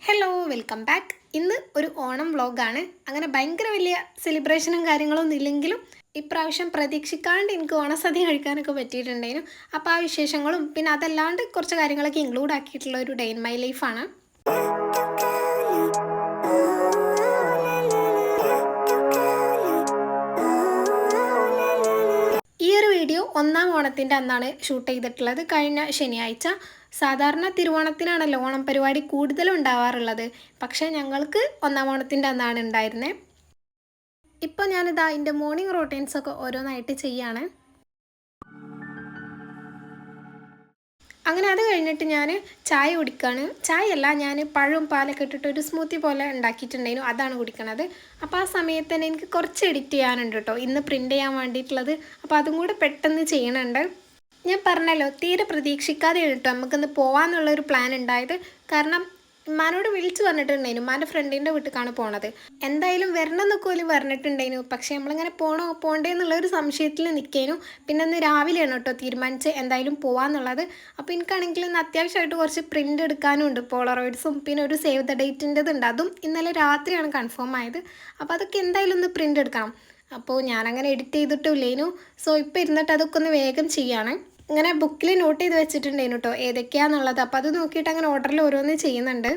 Hello welcome back. ഇന്ന് ഒരു ഓണം വ്ളോഗാണ്. അങ്ങനെ ഭയങ്കര വലിയ സെലിബ്രേഷനും കാര്യങ്ങളൊന്നും ഇല്ലെങ്കിലും ഇപ്രാവശ്യം പ്രതീക്ഷിക്കാണ്ട് എനിക്ക് ഓണസദ്യ കഴിക്കാനൊക്കെ പറ്റിയിട്ടുണ്ടായിരുന്നു. അപ്പോൾ ആ വിശേഷങ്ങളും പിന്നെ അതല്ലാണ്ട് കുറച്ച് കാര്യങ്ങളൊക്കെ ഇൻക്ലൂഡ് ആക്കിയിട്ടുള്ള ഒരു ഡേ ഇൻ മൈ ലൈഫാണ്. ഈ ഒരു വീഡിയോ ഒന്നാം ഓണത്തിൻ്റെ അന്നാണ് ഷൂട്ട് ചെയ്തിട്ടുള്ളത്, കഴിഞ്ഞ ശനിയാഴ്ച. സാധാരണ തിരുവോണത്തിനാണല്ലോ ഓണം പരിപാടി കൂടുതലും ഉണ്ടാവാറുള്ളത്, പക്ഷേ ഞങ്ങൾക്ക് ഒന്നാം ഓണത്തിൻ്റെ അന്നാണ് ഉണ്ടായിരുന്നത്. ഇപ്പോൾ ഞാനിതാ അതിൻ്റെ മോർണിംഗ് റൊട്ടീൻസൊക്കെ ഓരോന്നായിട്ട് ചെയ്യാണ്. അങ്ങനെ അത് കഴിഞ്ഞിട്ട് ഞാൻ ചായ കുടിക്കുകയാണ്. ചായയല്ല, ഞാൻ പഴവും പാലൊക്കെ ഇട്ടിട്ട് ഒരു സ്മൂത്തി പോലെ ഉണ്ടാക്കിയിട്ടുണ്ടായിരുന്നു, അതാണ് കുടിക്കണത്. അപ്പോൾ ആ സമയത്ത് തന്നെ എനിക്ക് കുറച്ച് എഡിറ്റ് ചെയ്യാനുണ്ട് കേട്ടോ, ഇന്ന് പ്രിൻ്റ് ചെയ്യാൻ വേണ്ടിയിട്ടുള്ളത്. അപ്പോൾ അതും കൂടെ പെട്ടെന്ന് ചെയ്യണുണ്ട്. ഞാൻ പറഞ്ഞല്ലോ, തീരെ പ്രതീക്ഷിക്കാതെയാണ് കേട്ടോ നമുക്കിന്ന് പോകാമെന്നുള്ളൊരു പ്ലാൻ ഉണ്ടായത്. കാരണം ഉമ്മാനോട് വിളിച്ച് പറഞ്ഞിട്ടുണ്ടായിരുന്നു, ഉമ്മാൻ്റെ ഫ്രണ്ടിൻ്റെ വീട്ടിലേക്കാണ് പോണത്. എന്തായാലും വരണം എന്നൊക്കെ പോലും പറഞ്ഞിട്ടുണ്ടായിരുന്നു. പക്ഷേ നമ്മളിങ്ങനെ പോകണ്ടേ എന്നുള്ളൊരു സംശയത്തിൽ നിൽക്കേനു. പിന്നെ ഇന്ന് രാവിലെയാണ് കേട്ടോ തീരുമാനിച്ച് എന്തായാലും പോകാമെന്നുള്ളത്. അപ്പോൾ എനിക്കാണെങ്കിൽ ഇന്ന് അത്യാവശ്യമായിട്ട് കുറച്ച് പ്രിൻ്റ് എടുക്കാനും ഉണ്ട്, പോളറോയിഡ്സും പിന്നെ ഒരു സേവ് ദ ഡേറ്റിൻ്റെത് ഉണ്ട്. അതും ഇന്നലെ രാത്രിയാണ് കൺഫേം ആയത്. അപ്പോൾ അതൊക്കെ എന്തായാലും ഒന്ന് പ്രിൻ്റ് എടുക്കണം. അപ്പോൾ ഞാനങ്ങനെ എഡിറ്റ് ചെയ്തിട്ടില്ലേനു. സോ ഇപ്പോൾ ഇരുന്നിട്ട് അതൊക്കെ ഒന്ന് വേഗം ചെയ്യാണ്. ഇങ്ങനെ ബുക്കിൽ നോട്ട് ചെയ്ത് വെച്ചിട്ടുണ്ടായിരുന്നു കേട്ടോ ഏതൊക്കെയാണെന്നുള്ളത്. അപ്പോൾ അത് നോക്കിയിട്ട് അങ്ങനെ ഓർഡറിൽ ഓരോന്ന് ചെയ്യുന്നുണ്ട്.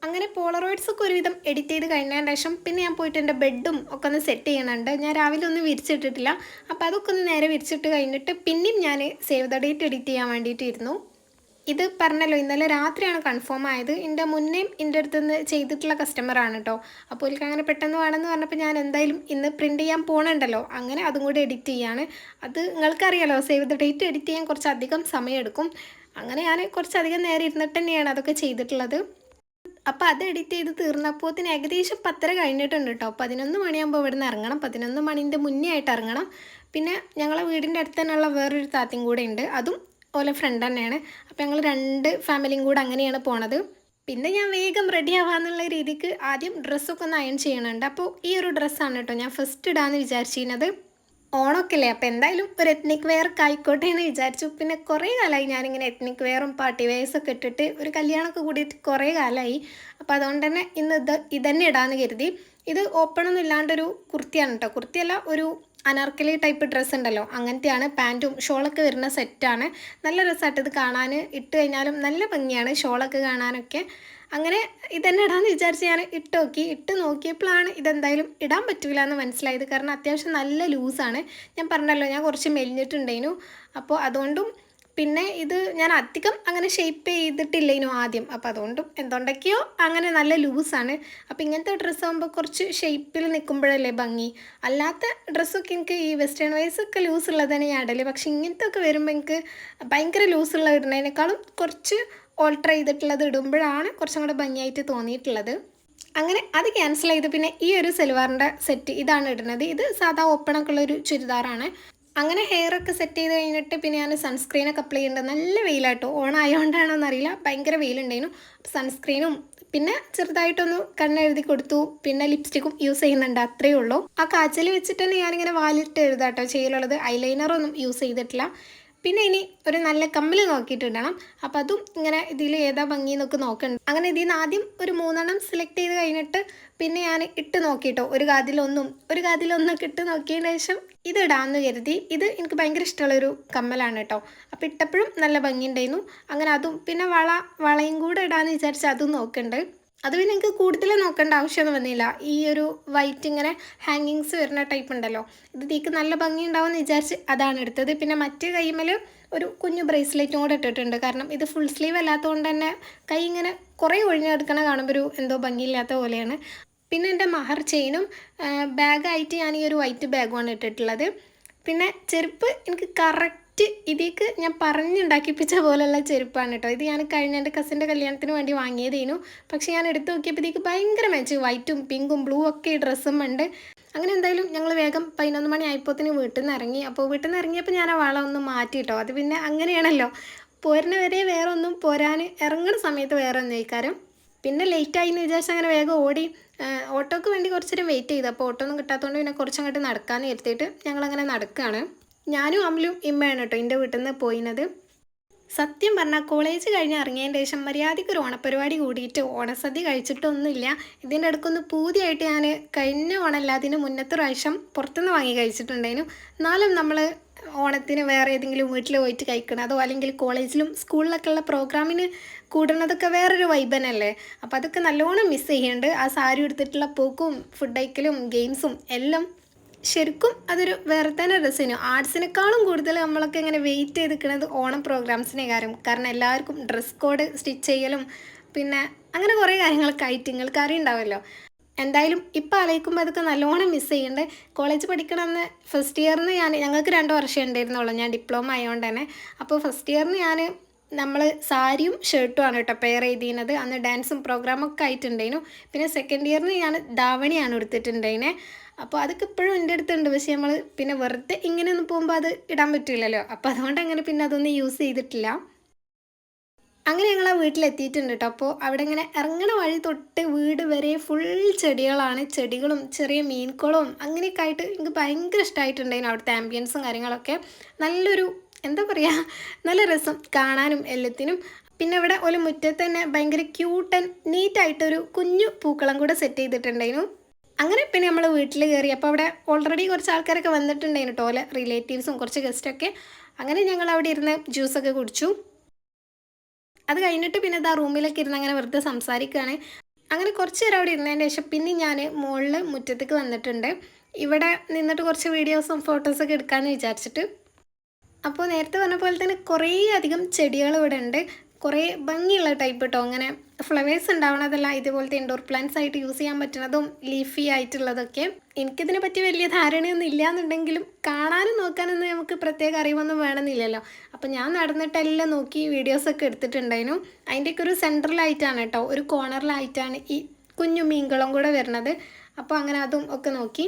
അങ്ങനെ പോളറോയിഡ്സൊക്കെ ഒരുവിധം എഡിറ്റ് ചെയ്ത് കഴിഞ്ഞതിന് ശേഷം പിന്നെ ഞാൻ പോയിട്ട് എൻ്റെ ബെഡും ഒക്കെ ഒന്ന് സെറ്റ് ചെയ്യണുണ്ട്. ഞാൻ രാവിലെ ഒന്നും വിരിച്ചിട്ടിട്ടില്ല. അപ്പോൾ അതൊക്കെ ഒന്ന് നേരെ വിരിച്ചിട്ട് കഴിഞ്ഞിട്ട് പിന്നെയും ഞാൻ സേവ് ദ ഡേറ്റ് എഡിറ്റ് ചെയ്യാൻ വേണ്ടിയിട്ടിരുന്നു. ഇത് പറഞ്ഞല്ലോ, ഇന്നലെ രാത്രിയാണ് കൺഫേം ആയത്. എൻ്റെ മുന്നേയും എൻ്റെ അടുത്ത് നിന്ന് ചെയ്തിട്ടുള്ള കസ്റ്റമറാണ് കേട്ടോ. അപ്പോൾ എനിക്ക് അങ്ങനെ പെട്ടെന്ന് വേണമെന്ന് പറഞ്ഞപ്പോൾ ഞാൻ എന്തായാലും ഇന്ന് പ്രിൻ്റ് ചെയ്യാൻ പോകണുണ്ടല്ലോ, അങ്ങനെ അതും കൂടി എഡിറ്റ് ചെയ്യാണ്. അത് നിങ്ങൾക്കറിയാലോ, സേവ് ദ ഡേറ്റ് എഡിറ്റ് ചെയ്യാൻ കുറച്ചധികം സമയമെടുക്കും. അങ്ങനെ ഞാൻ കുറച്ചധികം നേരം ഇരുന്നിട്ട് തന്നെയാണ് അതൊക്കെ ചെയ്തിട്ടുള്ളത്. അപ്പോൾ അത് എഡിറ്റ് ചെയ്ത് തീർന്നപ്പോഴത്തിന് ഏകദേശം 10:30 കഴിഞ്ഞിട്ടുണ്ട് കേട്ടോ. 11 മണിയാകുമ്പോൾ ഇവിടെ നിന്ന് ഇറങ്ങണം, 11 മണിൻ്റെ മുന്നേ ആയിട്ട് ഇറങ്ങണം. പിന്നെ ഞങ്ങളെ വീടിൻ്റെ അടുത്ത് തന്നെയുള്ള വേറൊരു താത്തയും കൂടെ ഉണ്ട്, അതും ഓലെ ഫ്രണ്ട് തന്നെയാണ്. അപ്പോൾ ഞങ്ങൾ 2 ഫാമിലിയും കൂടെ അങ്ങനെയാണ് പോണത്. പിന്നെ ഞാൻ വേഗം റെഡി ആവാന്നുള്ള രീതിക്ക് ആദ്യം ഡ്രസ്സൊക്കെ ഒന്ന് അയൺ ചെയ്യണുണ്ട്. അപ്പോൾ ഈ ഒരു ഡ്രസ്സാണ് കേട്ടോ ഞാൻ ഫസ്റ്റ് ഇടാമെന്ന് വിചാരിച്ചിരുന്നത്. ഓണമൊക്കെ അല്ലേ, അപ്പോൾ എന്തായാലും ഒരു എത്നിക് വെയർ ഒക്കെ ആയിക്കോട്ടെ എന്ന് വിചാരിച്ചു. പിന്നെ കുറേ കാലമായി ഞാനിങ്ങനെ എത്നിക് വെയറും പാർട്ടി വെയർസൊക്കെ ഇട്ടിട്ട് ഒരു കല്യാണമൊക്കെ കൂടിയിട്ട് കുറേ കാലമായി. അപ്പോൾ അതുകൊണ്ട് തന്നെ ഇന്ന് ഇതന്നെ ഇടാമെന്ന് കരുതി. ഇത് ഓപ്പണൊന്നും ഇല്ലാണ്ടൊരു കുർത്തിയാണ് കേട്ടോ, കുർത്തിയല്ല, ഒരു അനാർക്കലി ടൈപ്പ് ഡ്രസ്സ് ഉണ്ടല്ലോ, അങ്ങനത്തെയാണ്. പാൻറ്റും ഷോളൊക്കെ വരുന്ന സെറ്റാണ്. നല്ല രസമായിട്ട് ഇത് കാണാൻ, ഇട്ട് കഴിഞ്ഞാലും നല്ല ഭംഗിയാണ് ഷോളൊക്കെ കാണാനൊക്കെ. അങ്ങനെ ഇതന്നെ ഇടാമെന്ന് വിചാരിച്ച് ഞാൻ ഇട്ട് നോക്കിയപ്പോഴാണ് ഇതെന്തായാലും ഇടാൻ പറ്റില്ല എന്ന് മനസ്സിലായത്. കാരണം അത്യാവശ്യം നല്ല ലൂസാണ്. ഞാൻ പറഞ്ഞല്ലോ, ഞാൻ കുറച്ച് മെലിഞ്ഞിട്ടുണ്ടായിരുന്നു. അപ്പോൾ അതുകൊണ്ടും പിന്നെ ഇത് ഞാൻ അധികം അങ്ങനെ ഷേപ്പ് ചെയ്തിട്ടില്ലേനു ആദ്യം. അപ്പോൾ അതുകൊണ്ടും എന്തുകൊണ്ടൊക്കെയോ അങ്ങനെ നല്ല ലൂസാണ്. അപ്പോൾ ഇങ്ങനത്തെ ഡ്രസ്സ് ആകുമ്പോൾ കുറച്ച് ഷേപ്പിൽ നിൽക്കുമ്പോഴല്ലേ ഭംഗി. അല്ലാത്ത ഡ്രസ്സൊക്കെ എനിക്ക് ഈ വെസ്റ്റേൺ വൈസൊക്കെ ലൂസുള്ളത് തന്നെ ഞാൻ ഇടല്. പക്ഷേ ഇങ്ങനത്തെ ഒക്കെ വരുമ്പോൾ എനിക്ക് ഭയങ്കര ലൂസുള്ള ഇടുന്നതിനേക്കാളും കുറച്ച് ഓൾട്ടർ ചെയ്തിട്ടുള്ളത് ഇടുമ്പോഴാണ് കുറച്ചും കൂടെ ഭംഗിയായിട്ട് തോന്നിയിട്ടുള്ളത്. അങ്ങനെ അത് ക്യാൻസൽ ചെയ്ത് പിന്നെ ഈ ഒരു സൽവാറിൻ്റെ സെറ്റ് ഇതാണ് ഇടുന്നത്. ഇത് സാധാ ഓപ്പണൊക്കെ ഉള്ളൊരു ചുരിദാറാണ്. അങ്ങനെ ഹെയറൊക്കെ സെറ്റ് ചെയ്ത് കഴിഞ്ഞിട്ട് പിന്നെ ഞാൻ സൺസ്ക്രീനൊക്കെ അപ്ലൈ ചെയ്യുന്നുണ്ട്. നല്ല വെയിലാട്ടോ, ഓണായതുകൊണ്ടാണോ എന്നറിയില്ല, ഭയങ്കര വെയിലുണ്ടായിരുന്നു. സൺസ്ക്രീനും പിന്നെ ചെറുതായിട്ടൊന്ന് കണ്ണെഴുതി കൊടുത്തു. പിന്നെ ലിപ്സ്റ്റിക്കും യൂസ് ചെയ്യുന്നുണ്ട്, അത്രയേ ഉള്ളൂ. ആ കാച്ചൽ വെച്ചിട്ട് തന്നെ ഞാനിങ്ങനെ വാലിട്ട് എഴുതാട്ടോ ചെയ്യലുള്ളത്. ഐലൈനറൊന്നും യൂസ് ചെയ്തിട്ടില്ല. പിന്നെ ഇനി ഒരു നല്ല കമ്പിൾ നോക്കിയിട്ടിടണം. അപ്പോൾ അതും ഇങ്ങനെ ഇതിൽ ഏതാ ഭംഗി എന്നൊക്കെ നോക്കുന്നുണ്ട്. അങ്ങനെ ഇതിൽ നിന്ന് ആദ്യം ഒരു 3 സെലക്ട് ചെയ്ത് കഴിഞ്ഞിട്ട് പിന്നെ ഞാൻ ഇട്ട് നോക്കിയിട്ടോ, ഒരു കാതിലൊന്നൊക്കെ ഇട്ട് നോക്കിയതിന് ശേഷം ഇതിടാമെന്ന് കരുതി. ഇത് എനിക്ക് ഭയങ്കര ഇഷ്ടമുള്ളൊരു കമ്മലാണ് കേട്ടോ. അപ്പോൾ ഇട്ടപ്പോഴും നല്ല ഭംഗിയുണ്ടായിരുന്നു. അങ്ങനെ അതും പിന്നെ വളയും കൂടെ ഇടാമെന്ന് വിചാരിച്ച് അതും നോക്കുന്നുണ്ട്. അത് പിന്നെ എനിക്ക് കൂടുതൽ നോക്കേണ്ട ആവശ്യമൊന്നും വന്നില്ല. ഈ ഒരു വൈറ്റ് ഇങ്ങനെ ഹാങ്ങിങ്സ് വരുന്ന ടൈപ്പ് ഉണ്ടല്ലോ, ഇത് തീക്ക് നല്ല ഭംഗി ഉണ്ടാവുമെന്ന് വിചാരിച്ച് അതാണ് എടുത്തത്. പിന്നെ മറ്റേ കൈമേൽ ഒരു കുഞ്ഞു ബ്രേസ്ലെറ്റും കൂടെ ഇട്ടിട്ടുണ്ട്. കാരണം ഇത് ഫുൾ സ്ലീവ് അല്ലാത്തതുകൊണ്ട് തന്നെ കൈ ഇങ്ങനെ കുറേ ഒഴിഞ്ഞെടുക്കണ കാണുമ്പോൾ ഒരു എന്തോ ഭംഗിയില്ലാത്ത പോലെയാണ്. പിന്നെ എൻ്റെ മഹർ ചെയിനും ബാഗായിട്ട് ഞാൻ ഈ ഒരു വൈറ്റ് ബാഗുമാണ് ഇട്ടിട്ടുള്ളത്. പിന്നെ ചെരുപ്പ് എനിക്ക് കറക്റ്റ് ഇതിലേക്ക് ഞാൻ പറഞ്ഞുണ്ടാക്കിപ്പിച്ച പോലെയുള്ള ചെരുപ്പാണ് കേട്ടോ. ഇത് ഞാൻ കഴിഞ്ഞ എൻ്റെ കസിൻ്റെ കല്യാണത്തിന് വേണ്ടി വാങ്ങിയതേനു. പക്ഷേ ഞാൻ എടുത്ത് നോക്കിയപ്പോൾ ഇതിലേക്ക് ഭയങ്കര മാച്ച്, വൈറ്റും പിങ്കും ബ്ലൂ ഒക്കെ ഈ ഡ്രസ്സും ഉണ്ട്. അങ്ങനെ എന്തായാലും ഞങ്ങൾ വേഗം 11 മണി ആയപ്പോഴത്തേന് വീട്ടിൽ നിന്ന് ഇറങ്ങി. അപ്പോൾ വീട്ടിൽ നിന്ന് ഇറങ്ങിയപ്പോൾ ഞാൻ ആ വളം ഒന്ന് മാറ്റി കേട്ടോ. അത് പിന്നെ അങ്ങനെയാണല്ലോ, പോരുന്ന വരെ വേറെ ഒന്നും പോരാൻ, ഇറങ്ങുന്ന സമയത്ത് വേറെ ഒന്നും കഴിക്കാരം. പിന്നെ ലേറ്റായി എന്ന് വിചാരിച്ച് അങ്ങനെ വേഗം ഓടി ഓട്ടോക്ക് വേണ്ടി കുറച്ച് നേരം വെയിറ്റ് ചെയ്തു. അപ്പോൾ ഓട്ടോ ഒന്നും കിട്ടാത്തതുകൊണ്ട് പിന്നെ കുറച്ചങ്ങോട്ട് നടക്കാമെന്ന് കരുതിയിട്ട് ഞങ്ങളങ്ങനെ നടക്കുകയാണ്. ഞാനും അമലും ഇമ്മയാണ് കേട്ടോ എൻ്റെ വീട്ടിൽ നിന്ന് പോയിനത്. സത്യം പറഞ്ഞാൽ കോളേജ് കഴിഞ്ഞ് ഇറങ്ങിയതിന് ശേഷം മര്യാദയ്ക്ക് ഒരു ഓണപ്പരിപാടി കൂടിയിട്ട് ഓണസദ്യ കഴിച്ചിട്ടൊന്നുമില്ല. ഇതിൻ്റെ ഇടയ്ക്കൊന്ന് പൂതിയായിട്ട് ഞാൻ കഴിഞ്ഞ ഓണമല്ല അതിന് മുന്നത്തെ പ്രാവശ്യം പുറത്തുനിന്ന് വാങ്ങി കഴിച്ചിട്ടുണ്ടായിരുന്നു. എന്നാലും നമ്മൾ ഓണത്തിന് വേറെ ഏതെങ്കിലും വീട്ടിൽ പോയിട്ട് കഴിക്കണതോ അല്ലെങ്കിൽ കോളേജിലും സ്കൂളിലൊക്കെ ഉള്ള പ്രോഗ്രാമിന് കൂടുന്നതൊക്കെ വേറൊരു വൈബ് തന്നെയല്ലേ. അപ്പോൾ അതൊക്കെ നല്ലോണം മിസ് ചെയ്യുന്നുണ്ട്. ആ സാരി എടുത്തിട്ടുള്ള പോക്കും ഫുഡ് കഴിക്കലും ഗെയിംസും എല്ലാം ശരിക്കും അതൊരു വേറെ തന്നെ രസമായിരുന്നു. ആർട്സിനേക്കാളും കൂടുതൽ നമ്മളൊക്കെ ഇങ്ങനെ വെയിറ്റ് ചെയ്ത് നിൽക്കുന്നത് ഓണം പ്രോഗ്രാംസിനെ കാരണം എല്ലാവർക്കും ഡ്രസ് കോഡ് സ്റ്റിച്ച് ചെയ്യലും പിന്നെ അങ്ങനെ കുറേ കാര്യങ്ങളൊക്കെ ആയിട്ട് നിങ്ങൾക്ക് അറിയുണ്ടാവുമല്ലോ. എന്തായാലും ഇപ്പം ആലോചിക്കുമ്പോൾ അതൊക്കെ നല്ലോണം മിസ് ചെയ്യുന്നുണ്ട്. കോളേജ് പഠിക്കണമെന്ന് ഫസ്റ്റ് ഇയറിന് ഞങ്ങൾക്ക് 2 വർഷം ഉണ്ടായിരുന്നുള്ളൂ, ഞാൻ ഡിപ്ലോമ ആയതുകൊണ്ട് തന്നെ. അപ്പോൾ ഫസ്റ്റ് ഇയറിന് നമ്മൾ സാരിയും ഷർട്ടും ആണ് കേട്ടോ പെയർ ചെയ്തിരുന്നത്. അന്ന് ഡാൻസും പ്രോഗ്രാമൊക്കെ ആയിട്ടുണ്ടായിരുന്നു. പിന്നെ സെക്കൻഡ് ഇയറിന് ഞാൻ ധാവണിയാണ് എടുത്തിട്ടുണ്ടായിരുന്നത്. അപ്പോൾ അതൊക്കെ ഇപ്പോഴും എൻ്റെ അടുത്തുണ്ട്. പക്ഷേ നമ്മൾ പിന്നെ വെറുതെ ഇങ്ങനെയൊന്നും പോകുമ്പോൾ അത് ഇടാൻ പറ്റില്ലല്ലോ. അപ്പോൾ അതുകൊണ്ട് അങ്ങനെ പിന്നെ അതൊന്നും യൂസ് ചെയ്തിട്ടില്ല. അങ്ങനെ ഞങ്ങൾ ആ വീട്ടിലെത്തിയിട്ടുണ്ട് കേട്ടോ. അപ്പോൾ അവിടെ ഇങ്ങനെ ഇറങ്ങണ വഴി തൊട്ട് വീട് വരെ ഫുൾ ചെടികളാണ്. ചെടികളും ചെറിയ മീൻകുളവും അങ്ങനെയൊക്കെ ആയിട്ട് എനിക്ക് ഭയങ്കര ഇഷ്ടമായിട്ടുണ്ടായിരുന്നു അവിടുത്തെ ആംബിയൻസും കാര്യങ്ങളൊക്കെ. നല്ലൊരു എന്താ പറയുക, നല്ല രസം കാണാനും എല്ലാത്തിനും. പിന്നെ ഇവിടെ ഒരു മുറ്റത്ത് തന്നെ ഭയങ്കര ക്യൂട്ട് ആൻഡ് നീറ്റായിട്ടൊരു കുഞ്ഞു പൂക്കളം കൂടെ സെറ്റ് ചെയ്തിട്ടുണ്ടായിരുന്നു. അങ്ങനെ പിന്നെ നമ്മൾ വീട്ടിൽ കയറി. അപ്പോൾ അവിടെ ഓൾറെഡി കുറച്ച് ആൾക്കാരൊക്കെ വന്നിട്ടുണ്ടായിരുന്നു കേട്ടോ, ഓലെ റിലേറ്റീവ്സും കുറച്ച് ഗസ്റ്റൊക്കെ. അങ്ങനെ ഞങ്ങൾ അവിടെ ഇരുന്ന് ജ്യൂസൊക്കെ കുടിച്ചു. അത് കഴിഞ്ഞിട്ട് പിന്നെ ഇതാ റൂമിലൊക്കെ ഇരുന്ന് അങ്ങനെ വെറുതെ സംസാരിക്കുകയാണ്. അങ്ങനെ കുറച്ച് നേരം അവിടെ ഇരുന്നതിന് ശേഷം പിന്നെ ഞാൻ മുകളിൽ മുറ്റത്തേക്ക് വന്നിട്ടുണ്ട്. ഇവിടെ നിന്നിട്ട് കുറച്ച് വീഡിയോസും ഫോട്ടോസൊക്കെ എടുക്കാമെന്ന് വിചാരിച്ചിട്ട്. അപ്പോൾ നേരത്തെ പറഞ്ഞ പോലെ തന്നെ കുറേ അധികം ചെടികൾ ഇവിടെ ഉണ്ട്. കുറേ ഭംഗിയുള്ള ടൈപ്പ് കേട്ടോ. അങ്ങനെ ഫ്ലവേഴ്സ് ഉണ്ടാവണതല്ല, ഇതുപോലത്തെ ഇൻഡോർ പ്ലാന്റ്സ് ആയിട്ട് യൂസ് ചെയ്യാൻ പറ്റുന്നതും ലീഫി ആയിട്ടുള്ളതൊക്കെ. എനിക്കിതിനെ പറ്റി വലിയ ധാരണയൊന്നും ഇല്ലയെന്നുണ്ടെങ്കിലും കാണാനും നോക്കാനൊന്നും നമുക്ക് പ്രത്യേക അറിവൊന്നും വേണമെന്നില്ലല്ലോ. അപ്പോൾ ഞാൻ നടന്നിട്ടെല്ലാം നോക്കി വീഡിയോസൊക്കെ എടുത്തിട്ടുണ്ടായിരുന്നു. അതിൻ്റെയൊക്കെ ഒരു സെൻട്രലായിട്ടാണ് കേട്ടോ, ഒരു കോർണറിലായിട്ടാണ് ഈ കുഞ്ഞു മീൻകുളം കൂടെ വരുന്നത്. അപ്പോൾ അങ്ങനെ അതും ഒക്കെ നോക്കി.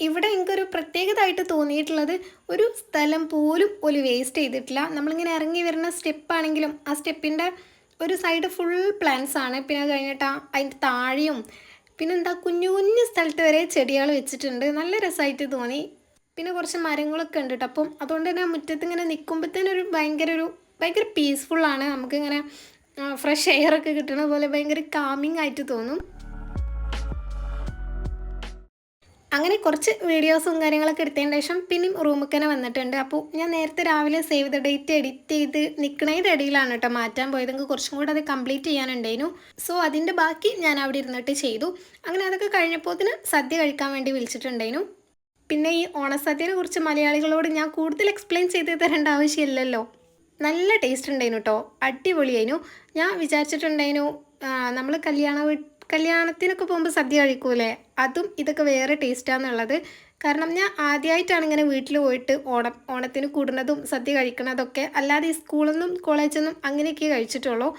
ഇവിടെ എനിക്കൊരു പ്രത്യേകതയായിട്ട് തോന്നിയിട്ടുള്ളത് ഒരു സ്ഥലം പോലും ഒരു വേസ്റ്റ് ചെയ്തിട്ടില്ല. നമ്മളിങ്ങനെ ഇറങ്ങി വരുന്ന സ്റ്റെപ്പാണെങ്കിലും ആ സ്റ്റെപ്പിൻ്റെ ഒരു സൈഡ് ഫുൾ പ്ലാന്റ്സ് ആണ്. പിന്നെ അത് കഴിഞ്ഞിട്ട് അതിൻ്റെ താഴെയും പിന്നെ എന്താ കുഞ്ഞു കുഞ്ഞു സ്ഥലത്ത് വരെ ചെടികൾ വെച്ചിട്ടുണ്ട്. നല്ല രസമായിട്ട് തോന്നി. പിന്നെ കുറച്ച് മരങ്ങളൊക്കെ ഉണ്ട് കേട്ടോ. അപ്പം അതുകൊണ്ട് തന്നെ മുറ്റത്ത് ഇങ്ങനെ നിൽക്കുമ്പോഴത്തേനൊരു ഭയങ്കര പീസ്ഫുള്ളാണ്. നമുക്കിങ്ങനെ ഫ്രഷ് എയറൊക്കെ കിട്ടുന്ന പോലെ ഭയങ്കര കാമിങ് ആയിട്ട് തോന്നും. അങ്ങനെ കുറച്ച് വീഡിയോസും കാര്യങ്ങളൊക്കെ എടുത്തതിന് ശേഷം പിന്നെയും റൂമിൽ തന്നെ വന്നിട്ടുണ്ട്. അപ്പോൾ ഞാൻ നേരത്തെ രാവിലെ സേവ് ദ ഡേറ്റ് എഡിറ്റ് ചെയ്ത് നിൽക്കണതിൻ്റെ ഇടയിലാണ് കേട്ടോ മാറ്റാൻ പോയത്. എനിക്ക് കുറച്ചും കൂടെ അത് കംപ്ലീറ്റ് ചെയ്യാനുണ്ടായിരുന്നു. സോ അതിൻ്റെ ബാക്കി ഞാൻ അവിടെ ഇരുന്നിട്ട് ചെയ്തു. അങ്ങനെ അതൊക്കെ കഴിഞ്ഞപ്പോൾ സദ്യ കഴിക്കാൻ വേണ്ടി വിളിച്ചിട്ടുണ്ടായിരുന്നു. പിന്നെ ഈ ഓണസദ്യയെ കുറിച്ച് മലയാളികളോട് ഞാൻ കൂടുതൽ എക്സ്പ്ലെയിൻ ചെയ്ത് തരേണ്ട ആവശ്യമില്ലല്ലോ. നല്ല ടേസ്റ്റ് ഉണ്ടായിരുന്നു കേട്ടോ, അടിപൊളിയായിരുന്നു. ഞാൻ വിചാരിച്ചിട്ടുണ്ടായിരുന്നു നമ്മൾ കല്യാണത്തിനൊക്കെ പോകുമ്പോൾ സദ്യ കഴിക്കൂലേ, അതും ഇതൊക്കെ വേറെ ടേസ്റ്റാണെന്നുള്ളത്. കാരണം ഞാൻ ആദ്യമായിട്ടാണ് ഇങ്ങനെ വീട്ടിൽ പോയിട്ട് ഓണത്തിന് കൂടുന്നതും സദ്യ കഴിക്കണതൊക്കെ. അല്ലാതെ ഈ സ്കൂളിൽ നിന്നും കോളേജിൽ നിന്നും അങ്ങനെയൊക്കെ കഴിച്ചിട്ടുള്ളൂ.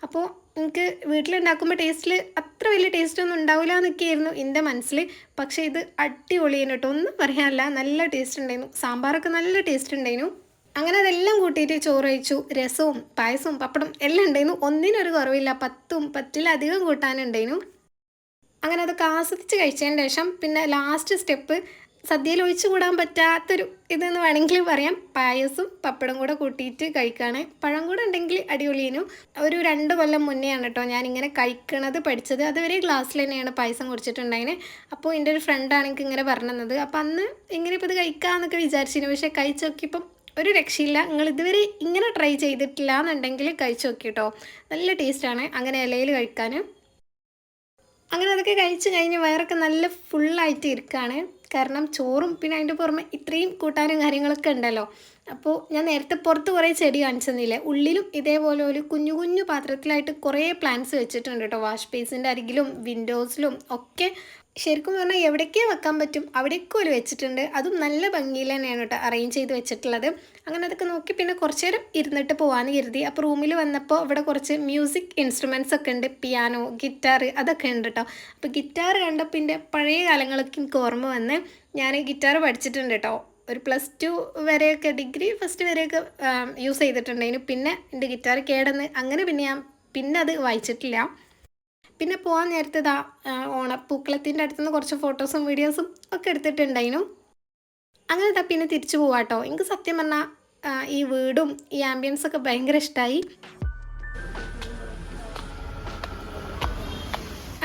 അപ്പോൾ എനിക്ക് വീട്ടിലുണ്ടാക്കുമ്പോൾ ടേസ്റ്റിൽ അത്ര വലിയ ടേസ്റ്റൊന്നും ഉണ്ടാവില്ല എന്നൊക്കെയായിരുന്നു എൻ്റെ മനസ്സിൽ. പക്ഷേ ഇത് അടിപൊളിയാണ് കേട്ടോ, ഒന്നും പറയാനല്ല, നല്ല ടേസ്റ്റ് ഉണ്ടായിരുന്നു. സാമ്പാറൊക്കെ നല്ല ടേസ്റ്റ് ഉണ്ടായിരുന്നു. അങ്ങനെ അതെല്ലാം കൂട്ടിയിട്ട് ചോറ് കഴിച്ചു. രസവും പായസവും പപ്പടം എല്ലാം ഉണ്ടായിരുന്നു. ഒന്നിനൊരു കുറവില്ല, 10-10ലധികം കൂട്ടാനുണ്ടായിരുന്നു. അങ്ങനെ അതൊക്കെ ആസ്വദിച്ച് കഴിച്ചതിന് ശേഷം പിന്നെ ലാസ്റ്റ് സ്റ്റെപ്പ് സദ്യയിൽ ഒഴിച്ചു കൂടാൻ പറ്റാത്തൊരു ഇതെന്ന് വേണമെങ്കിൽ പറയാം, പായസം പപ്പടം കൂടെ കൂട്ടിയിട്ട് കഴിക്കുകയാണ്. പഴം കൂടെ ഉണ്ടെങ്കിൽ അടിപൊളിയേനു. ഒരു 2 കൊല്ലം മുന്നെയാണ് കേട്ടോ ഞാനിങ്ങനെ കഴിക്കണത് പഠിച്ചത്. അതുവരെ ഗ്ലാസ്സിൽ തന്നെയാണ് പായസം കുടിച്ചിട്ടുണ്ടായിന്. അപ്പോൾ എൻ്റെ ഒരു ഫ്രണ്ടാണ് എനിക്ക് ഇങ്ങനെ പറഞ്ഞു തന്നത്. അപ്പോൾ അന്ന് ഇങ്ങനെ ഇപ്പോൾ ഇത് കഴിക്കാമെന്നൊക്കെ വിചാരിച്ചിരുന്നു. പക്ഷേ കഴിച്ച് നോക്കിയപ്പം ഒരു രക്ഷയില്ല. നിങ്ങൾ ഇതുവരെ ഇങ്ങനെ ട്രൈ ചെയ്തിട്ടില്ല എന്നുണ്ടെങ്കിൽ കഴിച്ച് നോക്കി കേട്ടോ, നല്ല ടേസ്റ്റാണ് അങ്ങനെ ഇലയിൽ കഴിക്കാൻ. അങ്ങനെ അതൊക്കെ കഴിച്ച് കഴിഞ്ഞ് വയറൊക്കെ നല്ല ഫുള്ളായിട്ട് ഇരിക്കുകയാണ്. കാരണം ചോറും പിന്നെ അതിൻ്റെ പുറമെ ഇത്രയും കൂട്ടാനും കാര്യങ്ങളൊക്കെ ഉണ്ടല്ലോ. അപ്പോൾ ഞാൻ നേരത്തെ പുറത്ത് കുറേ ചെടി കാണിച്ചെന്നില്ലേ, ഉള്ളിലും ഇതേപോലെ ഒരു കുഞ്ഞു കുഞ്ഞു പാത്രത്തിലായിട്ട് കുറേ പ്ലാന്റ്സ് വെച്ചിട്ടുണ്ട് കേട്ടോ. വാഷ് ബേസിൻ്റെ അരികിലും വിൻഡോസിലും ഒക്കെ ശരിക്കും പറഞ്ഞാൽ എവിടേക്കേ വെക്കാൻ പറ്റും അവിടേക്കും ഒരു വെച്ചിട്ടുണ്ട്. അതും നല്ല ഭംഗിയിൽ തന്നെയാണ് കേട്ടോ അറേഞ്ച് ചെയ്ത് വെച്ചിട്ടുള്ളത്. അങ്ങനെ അതൊക്കെ നോക്കി പിന്നെ കുറച്ച് നേരം ഇരുന്നിട്ട് പോകാമെന്ന് കരുതി. അപ്പോൾ റൂമിൽ വന്നപ്പോൾ ഇവിടെ കുറച്ച് മ്യൂസിക് ഇൻസ്ട്രുമെൻറ്റ്സ് ഒക്കെ ഉണ്ട്, പിയാനോ ഗിറ്റാർ അതൊക്കെ ഉണ്ട് കേട്ടോ. അപ്പോൾ ഗിറ്റാർ കണ്ടപ്പോൾ എൻ്റെ പഴയ കാലങ്ങളൊക്കെ എനിക്ക് ഓർമ്മ വന്ന്. ഞാൻ ഗിറ്റാർ പഠിച്ചിട്ടുണ്ട് കേട്ടോ, ഒരു +2 വരെയൊക്കെ ഡിഗ്രി ഫസ്റ്റ് വരെയൊക്കെ യൂസ് ചെയ്തിട്ടുണ്ടായിരുന്നു. പിന്നെ എൻ്റെ ഗിറ്റാർ കേടന്ന് അങ്ങനെ പിന്നെ അത് വായിച്ചിട്ടില്ല. പിന്നെ പോകാൻ നേരത്തെ ഓണപ്പൂക്കളത്തിൻ്റെ അടുത്തുനിന്ന് കുറച്ച് ഫോട്ടോസും വീഡിയോസും ഒക്കെ എടുത്തിട്ടുണ്ടായിരുന്നു. അങ്ങനെ പിന്നെ തിരിച്ചു പോവാട്ടോ. എനിക്ക് സത്യം പറഞ്ഞാൽ ഈ വീടും ഈ ആംബിയൻസൊക്കെ ഭയങ്കര ഇഷ്ടമായി.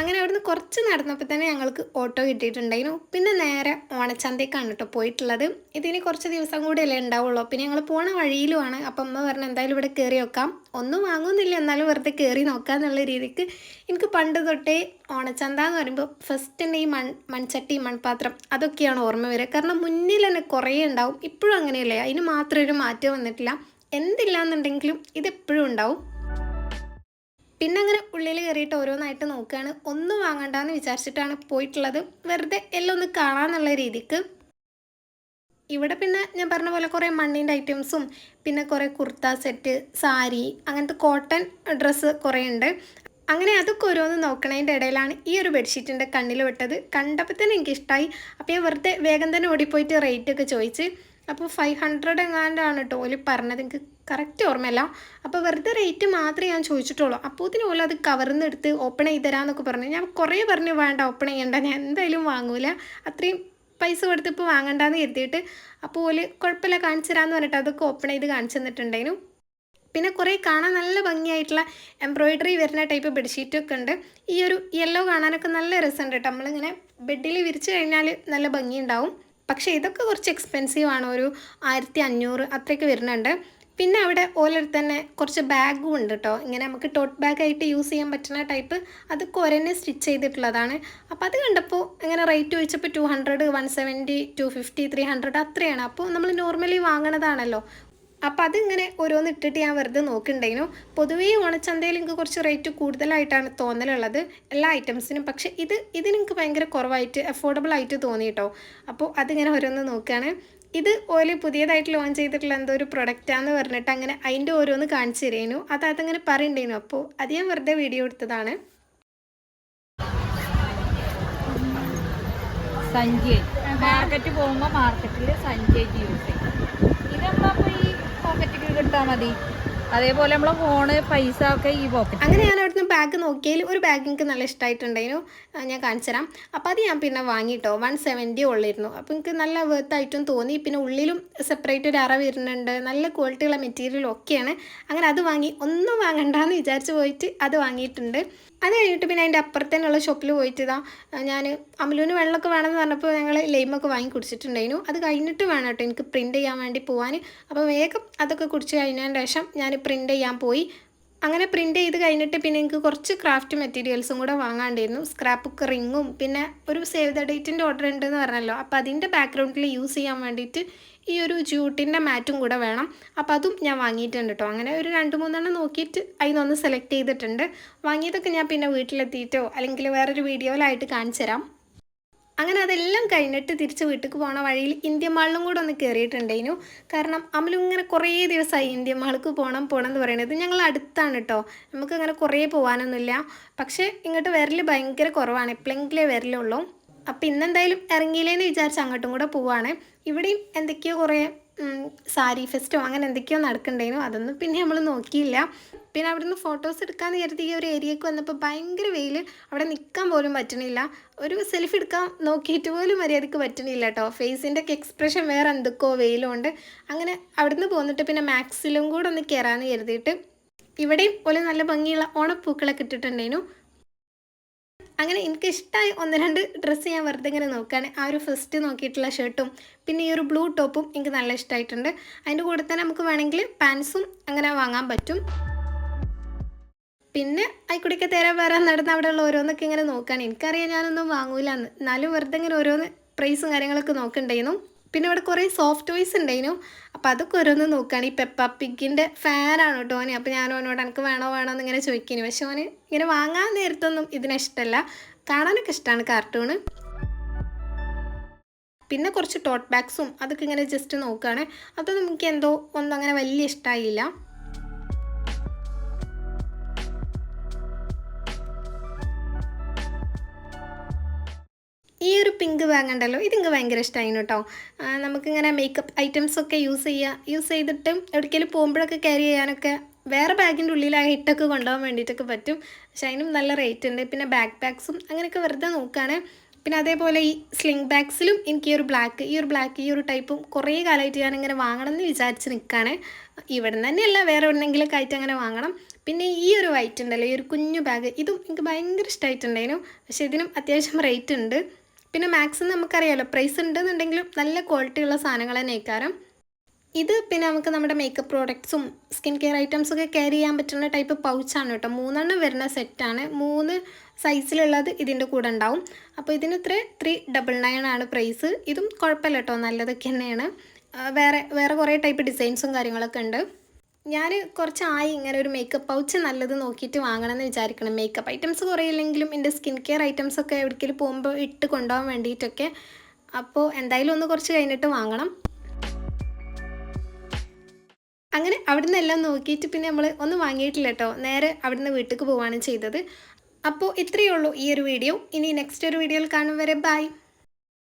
അങ്ങനെ അവിടുന്ന് കുറച്ച് നടന്നപ്പോൾ തന്നെ ഞങ്ങൾക്ക് ഓട്ടോ കിട്ടിയിട്ടുണ്ടായിരുന്നു. പിന്നെ നേരെ ഓണച്ചന്തയ്ക്കാണ് കേട്ടോ പോയിട്ടുള്ളത്. ഇതിന് കുറച്ച് ദിവസം കൂടിയല്ലേ ഉണ്ടാവുള്ളൂ. പിന്നെ ഞങ്ങൾ പോണ വഴിയിലുമാണ്. അപ്പം അമ്മ പറഞ്ഞു എന്തായാലും ഇവിടെ കയറി നോക്കാം, ഒന്നും വാങ്ങുന്നില്ല എന്നാലും വെറുതെ കയറി നോക്കാം എന്നുള്ള രീതിക്ക്. എനിക്ക് പണ്ട് തൊട്ടേ ഓണച്ചന്ത എന്ന് പറയുമ്പോൾ ഫസ്റ്റ് തന്നെ ഈ മൺചട്ടി മൺപാത്രം അതൊക്കെയാണ് ഓർമ്മ വരിക. കാരണം മുന്നിൽ തന്നെ കുറേ ഉണ്ടാവും. ഇപ്പോഴും അങ്ങനെയല്ലേ, അതിന് മാത്രം ഒരു മാറ്റം വന്നിട്ടില്ല. എന്തില്ല എന്നുണ്ടെങ്കിലും ഇതെപ്പോഴും ഉണ്ടാവും. പിന്നെ അങ്ങനെ ഉള്ളിൽ കയറിയിട്ട് ഓരോന്നായിട്ട് നോക്കുകയാണ്. ഒന്നും വാങ്ങണ്ടെന്ന് വിചാരിച്ചിട്ടാണ് പോയിട്ടുള്ളത്, വെറുതെ എല്ലാം ഒന്ന് കാണാമെന്നുള്ള രീതിക്ക്. ഇവിടെ പിന്നെ ഞാൻ പറഞ്ഞ പോലെ കുറേ മണ്ണിൻ്റെ ഐറ്റംസും പിന്നെ കുറേ കുർത്ത സെറ്റ്, സാരി, അങ്ങനത്തെ കോട്ടൺ ഡ്രസ്സ് കുറേ ഉണ്ട്. അങ്ങനെ അതൊക്കെ ഓരോന്ന് നോക്കണതിൻ്റെ ഇടയിലാണ് ഈ ഒരു ബെഡ്ഷീറ്റിൻ്റെ കണ്ണിൽ വിട്ടത്. കണ്ടപ്പോൾ തന്നെ എനിക്കിഷ്ടമായി. അപ്പോൾ ഞാൻ വെറുതെ വേഗം തന്നെ ഓടിപ്പോയിട്ട് റേറ്റൊക്കെ ചോദിച്ച്. അപ്പോൾ 500 എങ്ങാണ്ടാണ് കേട്ടോ ഓല് പറഞ്ഞത്, എനിക്ക് കറക്റ്റ് ഓർമ്മയില്ല. അപ്പോൾ വെറുതെ റേറ്റ് മാത്രമേ ഞാൻ ചോദിച്ചിട്ടുള്ളൂ. അപ്പോൾ ഇതിന് ഓല അത് കവറിന്ന് എടുത്ത് ഓപ്പൺ ചെയ്ത് തരാമെന്നൊക്കെ പറഞ്ഞു. ഞാൻ കുറേ പറഞ്ഞു വേണ്ട, ഓപ്പൺ ചെയ്യണ്ട, ഞാൻ എന്തായാലും വാങ്ങൂല, അത്രയും പൈസ കൊടുത്ത് ഇപ്പോൾ വാങ്ങണ്ടെന്ന് കരുതിയിട്ട്. അപ്പോൾ ഓല് കുഴപ്പമില്ല കാണിച്ചു തരാമെന്ന് പറഞ്ഞിട്ട് അതൊക്കെ ഓപ്പൺ ചെയ്ത് കാണിച്ചു തന്നിട്ടുണ്ടായിരുന്നു. പിന്നെ കുറേ കാണാൻ നല്ല ഭംഗിയായിട്ടുള്ള എംബ്രോയിഡറി വരുന്ന ടൈപ്പ് ബെഡ്ഷീറ്റൊക്കെ ഉണ്ട്. ഈ ഒരു യെല്ലോ കാണാനൊക്കെ നല്ല രസമുണ്ട് കേട്ടോ. നമ്മളിങ്ങനെ ബെഡിൽ വിരിച്ച് കഴിഞ്ഞാൽ നല്ല ഭംഗിയുണ്ടാവും. പക്ഷേ ഇതൊക്കെ കുറച്ച് എക്സ്പെൻസീവ് ആണ്, ഒരു 1500 അത്രയ്ക്ക് വരുന്നുണ്ട്. പിന്നെ അവിടെ ഓലടുത്ത് തന്നെ കുറച്ച് ബാഗും ഉണ്ട് കേട്ടോ. ഇങ്ങനെ നമുക്ക് ടോട്ട് ബാഗായിട്ട് യൂസ് ചെയ്യാൻ പറ്റുന്ന ടൈപ്പ്. അതൊക്കെ ഒരെന്നെ സ്റ്റിച്ച് ചെയ്തിട്ടുള്ളതാണ്. അപ്പോൾ അത് കണ്ടപ്പോൾ ഇങ്ങനെ റേറ്റ് ചോദിച്ചപ്പോൾ 200, 170, 250, 300 അത്രയാണ്. അപ്പോൾ നമ്മൾ നോർമലി വാങ്ങണതാണല്ലോ. അപ്പോൾ അതിങ്ങനെ ഓരോന്ന് ഇട്ടിട്ട് ഞാൻ വെറുതെ നോക്കുന്നുണ്ടായിരുന്നു. പൊതുവേ ഓണച്ചന്തയിൽ എനിക്ക് കുറച്ച് റേറ്റ് കൂടുതലായിട്ടാണ് തോന്നലുള്ളത് എല്ലാ ഐറ്റംസിനും. പക്ഷേ ഇതിനെനിക്ക് ഭയങ്കര കുറവായിട്ട് അഫോർഡബിൾ ആയിട്ട് തോന്നി കേട്ടോ. അപ്പോൾ അതിങ്ങനെ ഓരോന്ന് നോക്കുകയാണ്. ഇത് ഓല് പുതിയതായിട്ട് ലോഞ്ച് ചെയ്തിട്ടുള്ള എന്തോ ഒരു പ്രൊഡക്റ്റാന്ന് പറഞ്ഞിട്ട് അങ്ങനെ അതിൻ്റെ ഓരോന്ന് കാണിച്ചു തരുന്നു. അതങ്ങനെ പറയണ്ടേനു. അപ്പോൾ അത് ഞാൻ വെറുതെ വീഡിയോ എടുത്തതാണ്. സഞ്ചി മാർക്കറ്റ് പോകുമ്പോൾ മാർക്കറ്റിൽ സഞ്ചിയായിട്ട് യൂസ് ചെയ്യും. ഇത് നമ്മളപ്പോൾ ഈ പോക്കറ്റിൽ കിട്ടാൽ മതി. അതേപോലെ നമ്മളെ ഫോണ് പൈസ ഒക്കെ ഈ പോക്കറ്റ്. അങ്ങനെ ഞാൻ അവിടുന്ന് ബാഗ് നോക്കിയാൽ ഒരു ബാഗ് എനിക്ക് നല്ല ഇഷ്ടമായിട്ടുണ്ടായിരുന്നു, ഞാൻ കാണിച്ചു തരാം. അപ്പോൾ അത് ഞാൻ പിന്നെ വാങ്ങിയിട്ടോ. 170 ഉള്ളിരുന്നു. അപ്പോൾ എനിക്ക് നല്ല വേർത്തായിട്ടും തോന്നി. പിന്നെ ഉള്ളിലും സെപ്പറേറ്റ് ഒരു അറ വരുന്നുണ്ട്, നല്ല ക്വാളിറ്റിയുള്ള മെറ്റീരിയലും ഒക്കെയാണ്. അങ്ങനെ അത് വാങ്ങി. ഒന്നും വാങ്ങണ്ടെന്ന് വിചാരിച്ച് പോയിട്ട് അത് വാങ്ങിയിട്ടുണ്ട്. അത് കഴിഞ്ഞിട്ട് പിന്നെ അതിൻ്റെ അപ്പുറത്തേനുള്ള ഷോപ്പിൽ പോയിട്ട് ഞാൻ അമലുവിന് വെള്ളമൊക്കെ വേണമെന്ന് പറഞ്ഞപ്പോൾ ഞങ്ങൾ ലൈമൊക്കെ വാങ്ങി കുടിച്ചിട്ടുണ്ടായിരുന്നു. അത് കഴിഞ്ഞിട്ട് വേണം കേട്ടോ എനിക്ക് പ്രിൻറ്റ് ചെയ്യാൻ വേണ്ടി പോകാൻ. അപ്പോൾ വേഗം അതൊക്കെ കുടിച്ച് കഴിഞ്ഞതിന് ശേഷം ഞാൻ പ്രിൻറ്റ് ചെയ്യാൻ പോയി. അങ്ങനെ പ്രിൻറ്റ് ചെയ്ത് കഴിഞ്ഞിട്ട് പിന്നെ എനിക്ക് കുറച്ച് ക്രാഫ്റ്റ് മെറ്റീരിയൽസും കൂടെ വാങ്ങാണ്ടായിരുന്നു. സ്ക്രാപ്പ് ബുക്ക് റിങ്ങും പിന്നെ ഒരു സേവ് ദ ഡേറ്റിൻ്റെ ഓർഡർ ഉണ്ടെന്ന് പറഞ്ഞല്ലോ. അപ്പോൾ അതിൻ്റെ ബാക്ക്ഗ്രൗണ്ടിൽ യൂസ് ചെയ്യാൻ വേണ്ടിയിട്ട് ഈ ഒരു ജൂട്ടിൻ്റെ മാറ്റും കൂടെ വേണം. അപ്പോൾ അതും ഞാൻ വാങ്ങിയിട്ടുണ്ട് കേട്ടോ. അങ്ങനെ ഒരു 2-3 നോക്കിയിട്ട് അതിനൊന്ന് സെലക്ട് ചെയ്തിട്ടുണ്ട്. വാങ്ങിയതൊക്കെ ഞാൻ പിന്നെ വീട്ടിലെത്തിയിട്ടോ അല്ലെങ്കിൽ വേറൊരു വീഡിയോയിലായിട്ട് കാണിച്ചു തരാം. അങ്ങനെ അതെല്ലാം കഴിഞ്ഞിട്ട് തിരിച്ച് വീട്ടിലേക്ക് പോണ വഴിയിൽ ഇന്ത്യൻ മാളിലും കൂടെ ഒന്ന് കയറിയിട്ടുണ്ടായിരുന്നു. കാരണം അമലും ഇങ്ങനെ കുറേ ദിവസമായി ഇന്ത്യൻ മാൾക്ക് പോകണം എന്ന് പറയുന്നത്. ഞങ്ങൾ അടുത്താണ് കേട്ടോ, നമുക്ക് അങ്ങനെ കുറേ പോകാനൊന്നുമില്ല. പക്ഷേ ഇങ്ങോട്ട് വരൽ ഭയങ്കര കുറവാണ്, എപ്പോഴെങ്കിലേ വരലുള്ളൂ. അപ്പോൾ ഇന്നെന്തായാലും ഇറങ്ങിയില്ലേന്ന് വിചാരിച്ച് അങ്ങോട്ടും കൂടെ പോവാണ്. ഇവിടെയും എന്തൊക്കെയോ കുറേ സാരി ഫെസ്റ്റോ അങ്ങനെ എന്തൊക്കെയോ നടക്കണ്ടായിരുന്നു. അതൊന്നും പിന്നെ നമ്മൾ നോക്കിയില്ല. പിന്നെ അവിടെ നിന്ന് ഫോട്ടോസ് എടുക്കാമെന്ന് കരുതി ഈ ഒരു ഏരിയക്ക് വന്നപ്പോൾ ഭയങ്കര വെയിൽ, അവിടെ നിൽക്കാൻ പോലും പറ്റണില്ല. ഒരു സെൽഫി എടുക്കാൻ നോക്കിയിട്ട് പോലും മര്യാദയ്ക്ക് പറ്റണില്ല കേട്ടോ. ഫേസിൻ്റെ ഒക്കെ എക്സ്പ്രഷൻ വേറെ എന്തൊക്കെയോ വെയിലുണ്ട്. അങ്ങനെ അവിടെ നിന്ന് പോന്നിട്ട് പിന്നെ മാക്സിലും കൂടെ ഒന്ന് കയറാമെന്ന് കരുതിയിട്ട് ഇവിടെയും പോലെ നല്ല ഭംഗിയുള്ള ഓണപ്പൂക്കളൊക്കെ ഇട്ടിട്ടുണ്ടായിരുന്നു. അങ്ങനെ എനിക്കിഷ്ടമായി 1-2 ഡ്രസ്സ് ഞാൻ വെറുതെ ഇങ്ങനെ നോക്കുകയാണ്. ആ ഒരു ഫസ്റ്റ് നോക്കിയിട്ടുള്ള ഷർട്ടും പിന്നെ ഈ ഒരു ബ്ലൂ ടോപ്പും എനിക്ക് നല്ല ഇഷ്ടമായിട്ടുണ്ട്. അതിൻ്റെ കൂടെ തന്നെ നമുക്ക് വേണമെങ്കിൽ പാൻസും അങ്ങനെ വാങ്ങാൻ പറ്റും. പിന്നെ ആയിക്കൂടിയൊക്കെ തരാൻ വരാൻ നടന്ന് അവിടെയുള്ള ഓരോന്നൊക്കെ ഇങ്ങനെ നോക്കുകയാണ്. എനിക്കറിയാം ഞാനൊന്നും വാങ്ങൂലെന്ന്, എന്നാലും വെറുതെ ഇങ്ങനെ ഓരോന്ന് പ്രൈസും കാര്യങ്ങളൊക്കെ നോക്കുന്നുണ്ടായിരുന്നു. പിന്നെ ഇവിടെ കുറേ സോഫ്റ്റ് ടോയ്സ് ഉണ്ടായിരുന്നു. അപ്പോൾ അതൊക്കെ ഓരോന്ന് നോക്കുകയാണ്. ഈ പെപ്പ പിഗിൻ്റെ ഫാനാണ് കേട്ടോ ഓന്. അപ്പോൾ ഞാൻ ഓനോട് എനിക്ക് വേണോ എന്ന് ഇങ്ങനെ ചോദിക്കുന്നു. പക്ഷെ ഓന് ഇങ്ങനെ വാങ്ങാൻ നേരത്തൊന്നും ഇതിനിഷ്ടമല്ല, കാണാനൊക്കെ ഇഷ്ടമാണ് കാർട്ടൂണ്. പിന്നെ കുറച്ച് ടോട്ട് ബാഗ്സും അതൊക്കെ ഇങ്ങനെ ജസ്റ്റ് നോക്കുകയാണ്. അതൊന്നും എനിക്ക് എന്തോ ഒന്നും അങ്ങനെ വലിയ ഇഷ്ടമായില്ല. ഈ ഒരു പിങ്ക് ബാഗ് ഉണ്ടല്ലോ, ഇതെനിക്ക് ഭയങ്കര ഇഷ്ടമായിരുന്നു കേട്ടോ. നമുക്കിങ്ങനെ മേക്കപ്പ് ഐറ്റംസൊക്കെ യൂസ് ചെയ്തിട്ട് എവിടേക്കെങ്കിലും പോകുമ്പോഴൊക്കെ ക്യാരി ചെയ്യാനൊക്കെ വേറെ ബാഗിൻ്റെ ഉള്ളിലായിട്ടൊക്കെ കൊണ്ടുപോകാൻ വേണ്ടിയിട്ടൊക്കെ പറ്റും. പക്ഷെ അതിനും നല്ല റേറ്റ് ഉണ്ട്. പിന്നെ ബാക്ക് പാക്സും അങ്ങനെയൊക്കെ വെറുതെ നോക്കുകയാണ്. പിന്നെ അതേപോലെ ഈ സ്ലിംഗ് ബാഗ്സിലും എനിക്ക് ഈ ഒരു ബ്ലാക്ക് ഈ ഒരു ടൈപ്പും കുറേ കാലമായിട്ട് ഞാനിങ്ങനെ വാങ്ങണം എന്ന് വിചാരിച്ച് നിൽക്കുകയാണ്. ഇവിടെ നിന്ന് തന്നെയല്ല, വേറെ എവിടെയെങ്കിലുമൊക്കെ ആയിട്ട് അങ്ങനെ വാങ്ങണം. പിന്നെ ഈ ഒരു വൈറ്റ് ഉണ്ടല്ലോ, ഈ ഒരു കുഞ്ഞു ബാഗ്, ഇതും എനിക്ക് ഭയങ്കര ഇഷ്ടമായിട്ടുണ്ടായിരുന്നു. പക്ഷേ ഇതിനും അത്യാവശ്യം റേറ്റ് ഉണ്ട്. പിന്നെ മാക്സിമം നമുക്കറിയാമല്ലോ, പ്രൈസ് ഉണ്ടെന്നുണ്ടെങ്കിലും നല്ല ക്വാളിറ്റി ഉള്ള സാധനങ്ങൾ തന്നെ ആയിക്കാരം. ഇത് പിന്നെ നമുക്ക് നമ്മുടെ മേക്കപ്പ് പ്രോഡക്ട്സും സ്കിൻ കെയർ ഐറ്റംസൊക്കെ ക്യാരി ചെയ്യാൻ പറ്റുന്ന ടൈപ്പ് പൗച്ചാണ് കേട്ടോ. 3 വരുന്ന സെറ്റാണ്. 3 സൈസിലുള്ളത് ഇതിൻ്റെ കൂടെ ഉണ്ടാവും. അപ്പോൾ ഇതിന് 399 ആണ് പ്രൈസ്. ഇതും കുഴപ്പമില്ല കേട്ടോ, നല്ലതൊക്കെ തന്നെയാണ്. വേറെ കുറേ ടൈപ്പ് ഡിസൈൻസും കാര്യങ്ങളൊക്കെ ഉണ്ട്. ഞാൻ കുറച്ചായി ഇങ്ങനെ ഒരു മേക്കപ്പ് പൗച്ച് നല്ലത് നോക്കിയിട്ട് വാങ്ങണമെന്ന് വിചാരിക്കണം. മേക്കപ്പ് ഐറ്റംസ് കുറേ ഇല്ലെങ്കിലും എൻ്റെ സ്കിൻ കെയർ ഐറ്റംസൊക്കെ എവിടേക്കെങ്കിലും പോകുമ്പോൾ ഇട്ട് കൊണ്ടുപോകാൻ വേണ്ടിയിട്ടൊക്കെ. അപ്പോൾ എന്തായാലും ഒന്ന് കുറച്ച് കഴിഞ്ഞിട്ട് വാങ്ങണം. അങ്ങനെ അവിടുന്ന് എല്ലാം നോക്കിയിട്ട് പിന്നെ നമ്മൾ ഒന്നും വാങ്ങിയിട്ടില്ല കേട്ടോ, നേരെ അവിടുന്ന് വീട്ടിലേക്ക് പോവുകയാണ് ചെയ്തത്. അപ്പോൾ ഇത്രയേ ഉള്ളൂ ഈ ഒരു വീഡിയോ. ഇനി നെക്സ്റ്റ് ഒരു വീഡിയോയിൽ കാണും വരെ ബൈ.